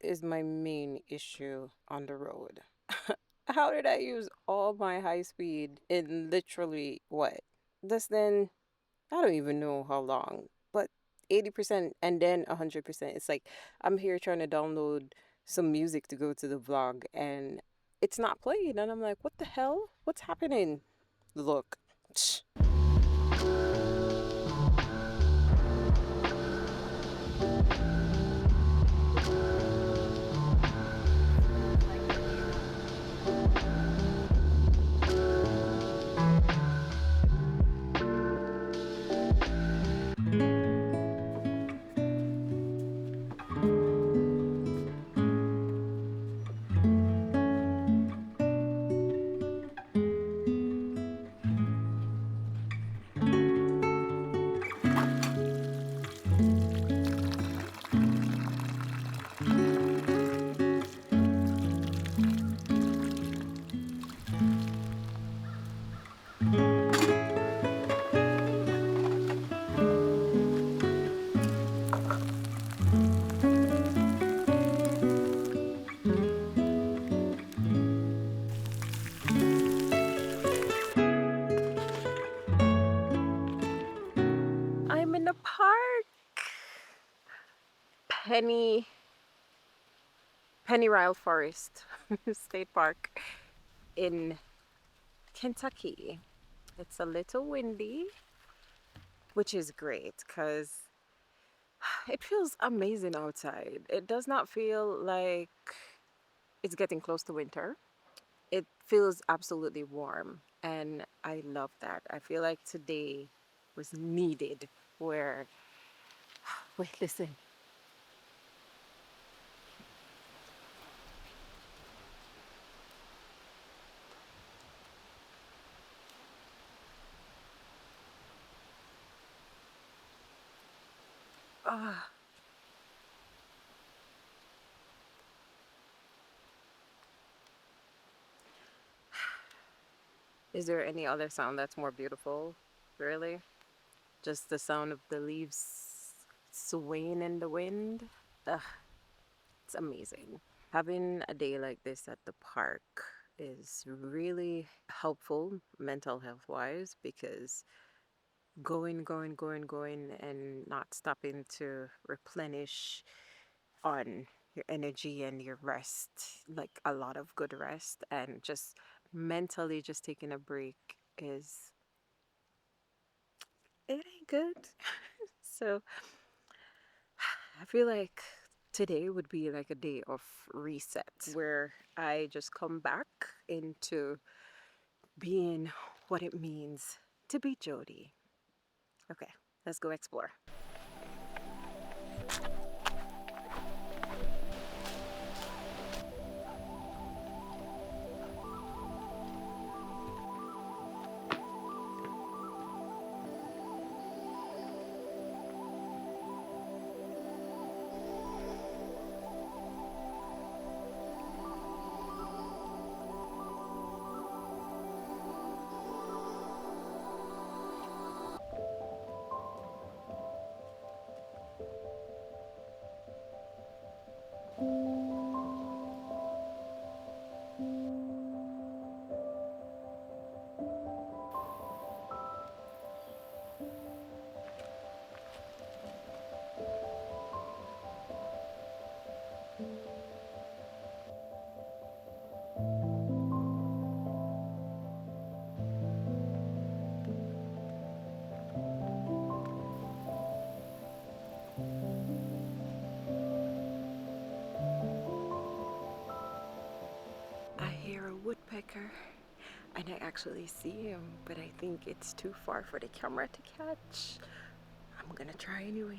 is my main issue on the road. How did I use all my high speed in literally what? Less than, I don't even know how long, but 80% and then 100%. It's like I'm here trying to download some music to go to the vlog and it's not playing. And I'm like, what the hell? What's happening? Look. I'm in the park. Penny Pennyrile Forest State Park in Kentucky. It's a little windy, which is great because it feels amazing outside. It does not feel like it's getting close to winter. It feels absolutely warm, and I love that. I feel like today was needed where, wait, listen. Ah, is there any other sound that's more beautiful? Really? Just the sound of the leaves swaying in the wind? Ugh, it's amazing. Having a day like this at the park is really helpful mental health wise because going, and not stopping to replenish on your energy and your rest, like a lot of good rest, and just mentally just taking a break is, it ain't good. So I feel like today would be like a day of reset where I just come back into being what it means to be Jody. Okay, let's go explore. I hear a woodpecker and I actually see him, but I think it's too far for the camera to catch. I'm gonna try anyways.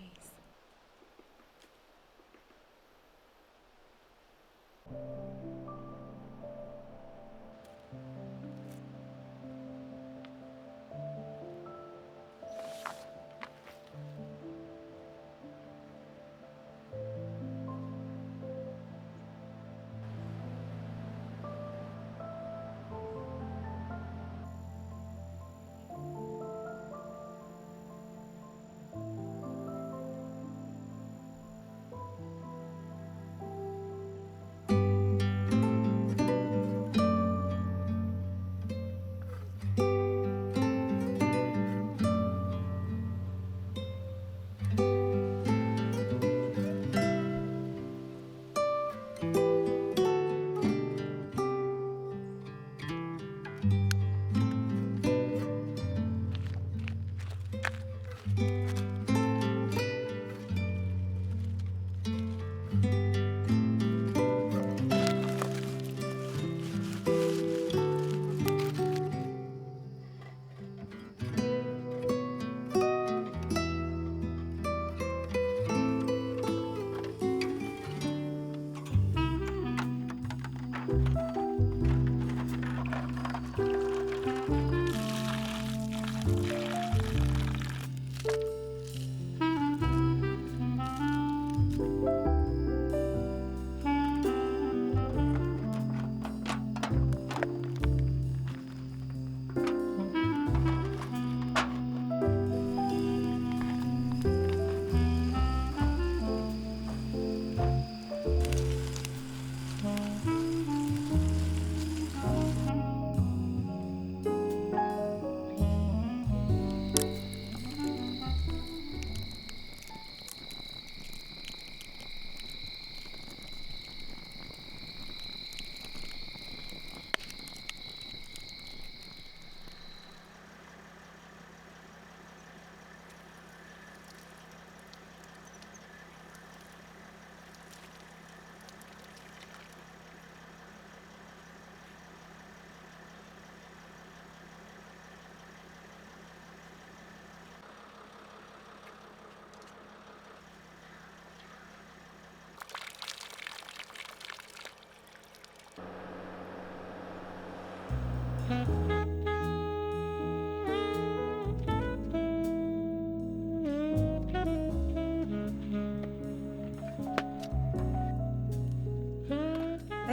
I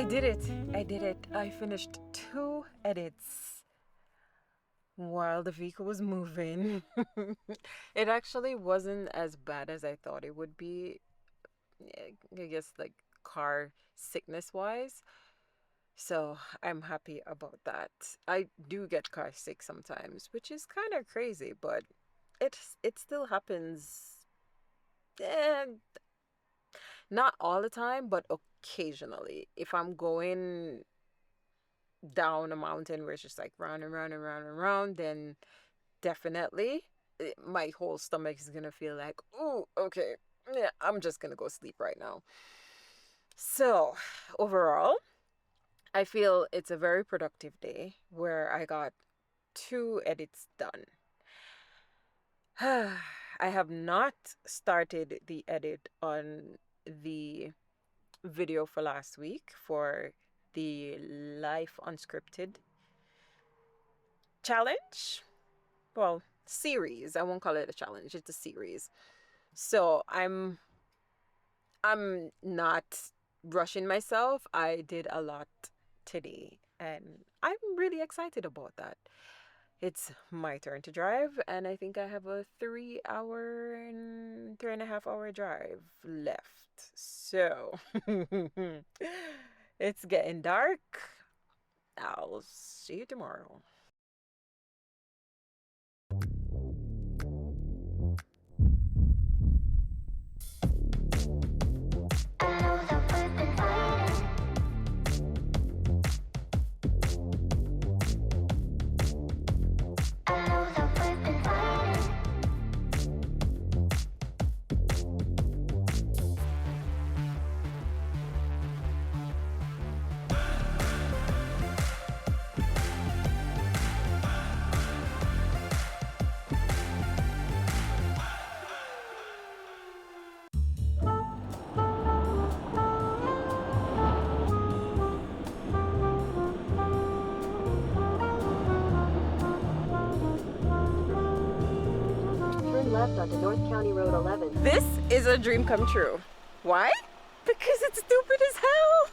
did it. I did it. I finished 2 edits while the vehicle was moving. It actually wasn't as bad as I thought it would be. I guess like car sickness wise. So I'm happy about that. I do get car sick sometimes, which is kind of crazy, but it still happens. Eh, not all the time, but occasionally. If I'm going down a mountain where it's just like round and round and round and round, then definitely my whole stomach is gonna feel like, oh, okay, yeah, I'm just gonna go sleep right now. So, overall, I feel it's a very productive day where I got 2 edits done. I have not started the edit on the video for last week for the Life Unscripted challenge. Well, series. I won't call it a challenge. It's a series. So I'm not rushing myself. I did a lot today and I'm really excited about that. It's my turn to drive, and I think I have a 3 hour and 3.5 hour drive left. So it's getting dark. I'll see you tomorrow. Turn left onto North County Road 11. This is a dream come true. Why? Because it's stupid as hell.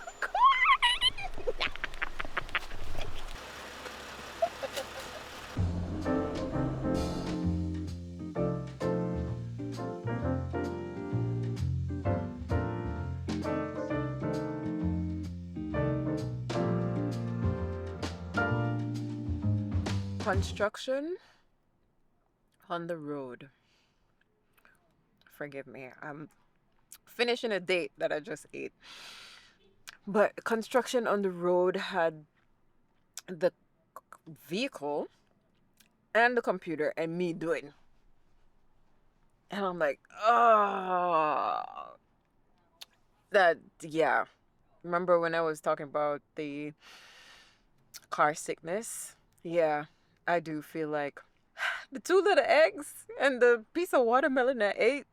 Construction on the road. Forgive me. I'm finishing a date that I just ate. But construction on the road had the vehicle and the computer and me doing. And I'm like, oh, that, yeah. Remember when I was talking about the car sickness? Yeah, I do feel like the 2 little eggs and the piece of watermelon I ate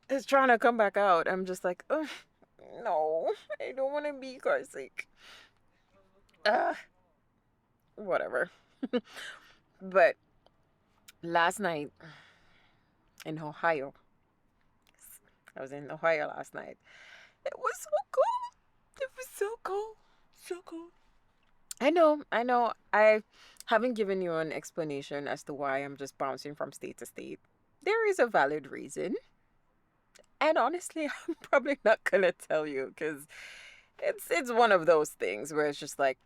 is trying to come back out. I'm just like, oh, no, I don't want to be car sick. Whatever. But last night in Ohio, I was in Ohio last night. It was so cold. It was so cold. So cold. I know. I haven't given you an explanation as to why I'm just bouncing from state to state. There is a valid reason. And honestly, I'm probably not going to tell you because it's one of those things where it's just like,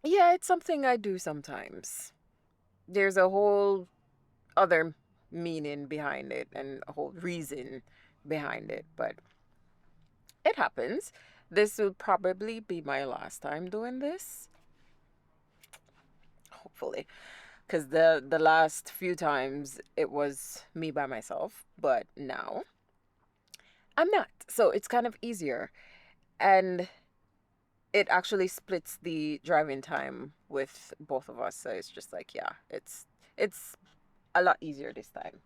yeah, it's something I do sometimes. There's a whole other meaning behind it and a whole reason behind it, but it happens. This will probably be my last time doing this. Hopefully, because the last few times it was me by myself, but now I'm not. So it's kind of easier, and it actually splits the driving time with both of us. So it's just like, yeah, it's a lot easier this time.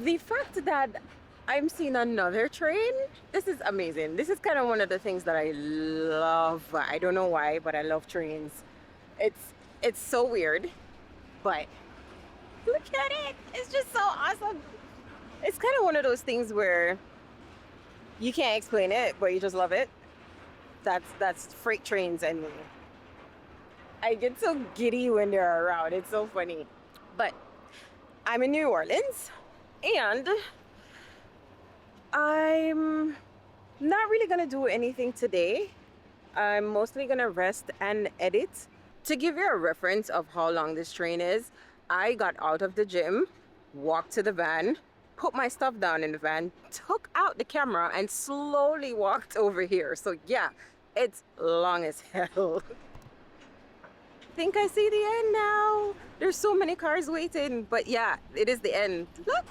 The fact that I'm seeing another train, this is amazing. This is kind of one of the things that I love. I don't know why, but I love trains. It's so weird, but look at it. It's just so awesome. It's kind of one of those things where you can't explain it, but you just love it. That's freight trains, and I get so giddy when they're around. It's so funny. But I'm in New Orleans, and I'm not really gonna do anything today. I'm mostly gonna rest and edit. To give you a reference of how long this train is, I got out of the gym, walked to the van, put my stuff down in the van, took out the camera, and slowly walked over here. So yeah, it's long as hell. Think I see the end now. There's so many cars waiting, but yeah, it is the end. Look.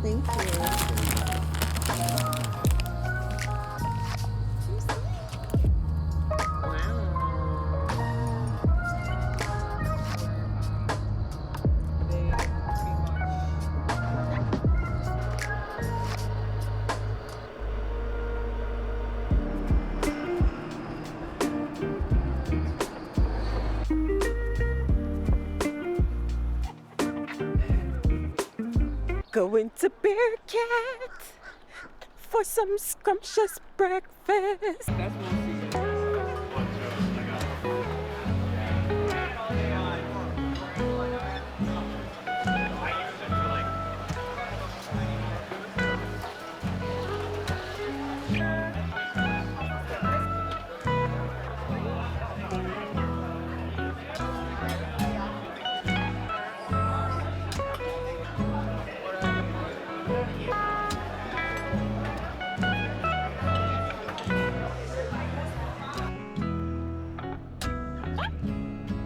Thank you. Going to Bear Cat for some scrumptious breakfast. That's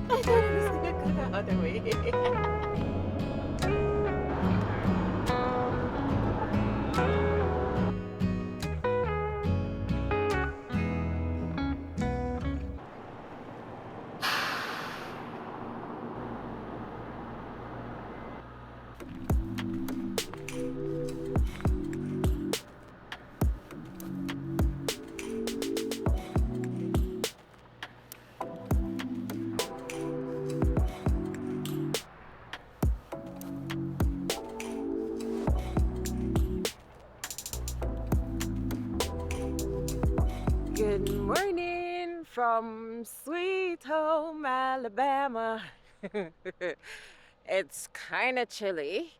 I thought it was gonna go the other way. Good morning from Sweet Home, Alabama. It's kind of chilly,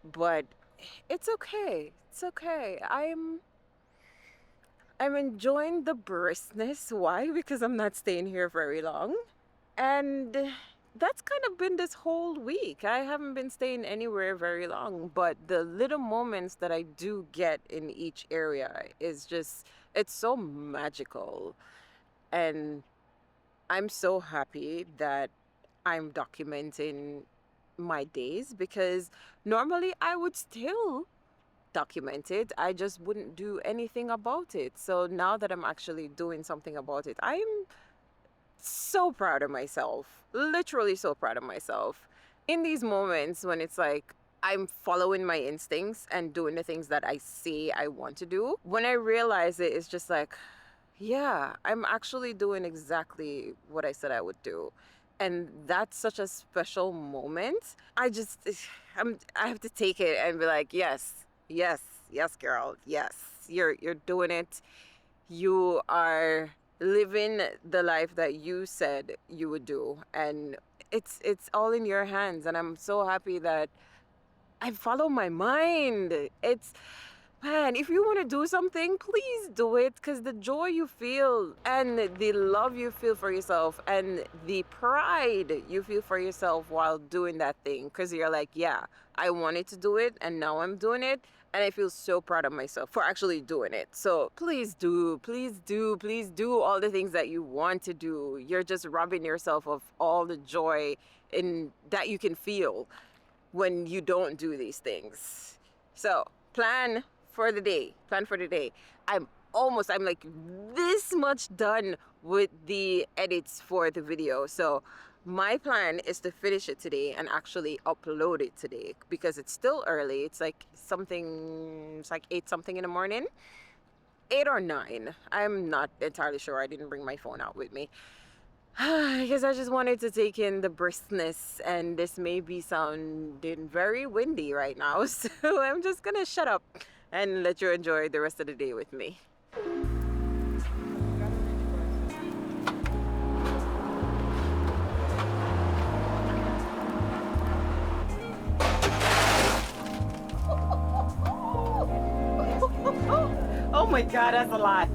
but it's okay. It's okay. I'm enjoying the briskness. Why? Because I'm not staying here very long. And that's kind of been this whole week. I haven't been staying anywhere very long, but the little moments that I do get in each area is just, it's so magical. And I'm so happy that I'm documenting my days, because normally I would still document it. I just wouldn't do anything about it. So now that I'm actually doing something about it, I'm so proud of myself. Literally so proud of myself. In these moments when it's like I'm following my instincts and doing the things that I say I want to do, when I realize it, it's just like, yeah, I'm actually doing exactly what I said I would do. And that's such a special moment. I have to take it and be like, yes, yes, yes, girl, yes. You're doing it. You are living the life that you said you would do, and it's all in your hands. And I'm so happy that I follow my mind. It's man, if you want to do something, please do it, because the joy you feel and the love you feel for yourself and the pride you feel for yourself while doing that thing, because you're like, yeah, I wanted to do it and now I'm doing it. And I feel so proud of myself for actually doing it. So please do, please do, please do all the things that you want to do. You're just robbing yourself of all the joy in that you can feel when you don't do these things. So plan for the day. Plan for the day. I'm like this much done with the edits for the video. So my plan is to finish it today and actually upload it today, because it's still early. It's like 8 something in the morning. 8 or 9. I'm not entirely sure. I didn't bring my phone out with me. Because I just wanted to take in the briskness, and this may be sounding very windy right now, so I'm just gonna shut up and let you enjoy the rest of the day with me. Oh my god, that's a lot.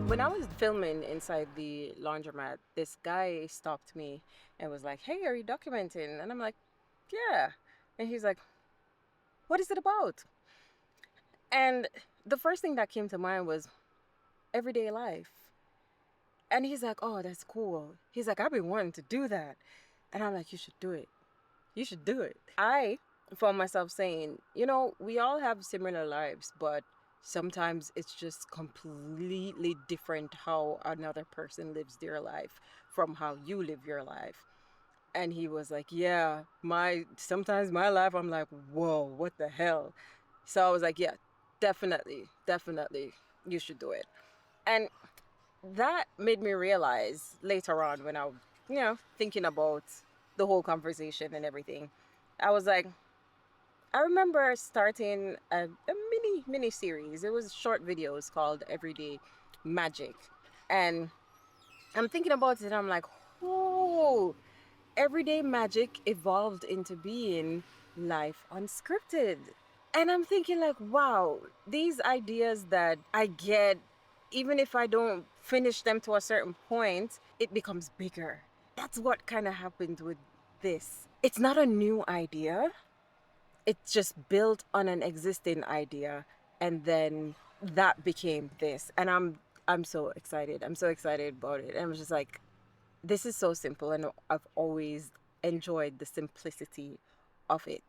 When I was filming inside the laundromat, this guy stopped me and was like, "Hey, are you documenting?" And I'm like, "Yeah." And he's like, "What is it about?" And the first thing that came to mind was everyday life. And he's like, "Oh, that's cool." He's like, "I've been wanting to do that." And I'm like, "You should do it. You should do it." I found myself saying, we all have similar lives, but sometimes it's just completely different how another person lives their life from how you live your life. And he was like, "Yeah, sometimes my life, I'm like, whoa, what the hell?" So I was like, "Yeah, definitely, definitely, you should do it." And that made me realize later on, when I was, thinking about the whole conversation and everything, I was like, I remember starting a mini series. It was short videos called Everyday Magic. And I'm thinking about it and I'm like, oh, Everyday Magic evolved into being Life Unscripted. And I'm thinking, like, wow, these ideas that I get, even if I don't finish them to a certain point, it becomes bigger. That's what kind of happened with this. It's not a new idea, it's just built on an existing idea, and then that became this. And I'm so excited. I'm so excited about it. And I'm just like, this is so simple, and I've always enjoyed the simplicity of it.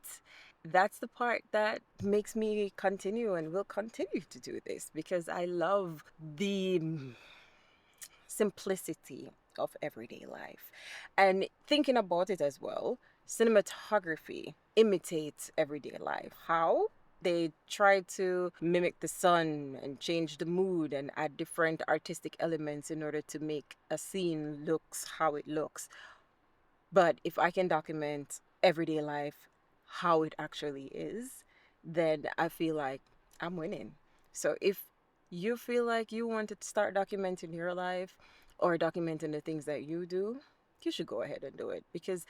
That's the part that makes me continue and will continue to do this, because I love the simplicity of everyday life. And thinking about it as well, cinematography imitates everyday life. How? They try to mimic the sun and change the mood and add different artistic elements in order to make a scene looks how it looks. But if I can document everyday life how it actually is, then I feel like I'm winning. So if you feel like you want to start documenting your life or documenting the things that you do, you should go ahead and do it. Because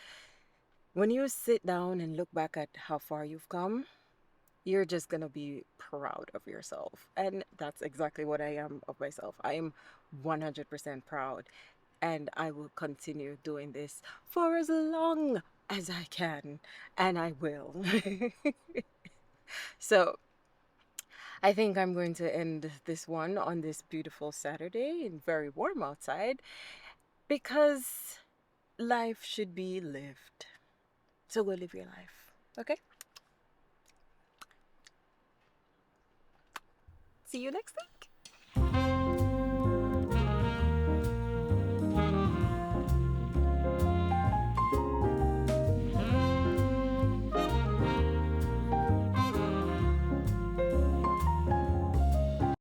when you sit down and look back at how far you've come, you're just going to be proud of yourself. And that's exactly what I am of myself. I am 100% proud. And I will continue doing this for as long as I can. And I will. So I think I'm going to end this one on this beautiful Saturday and very warm outside because life should be lived. So go live your life. Okay? See you next time.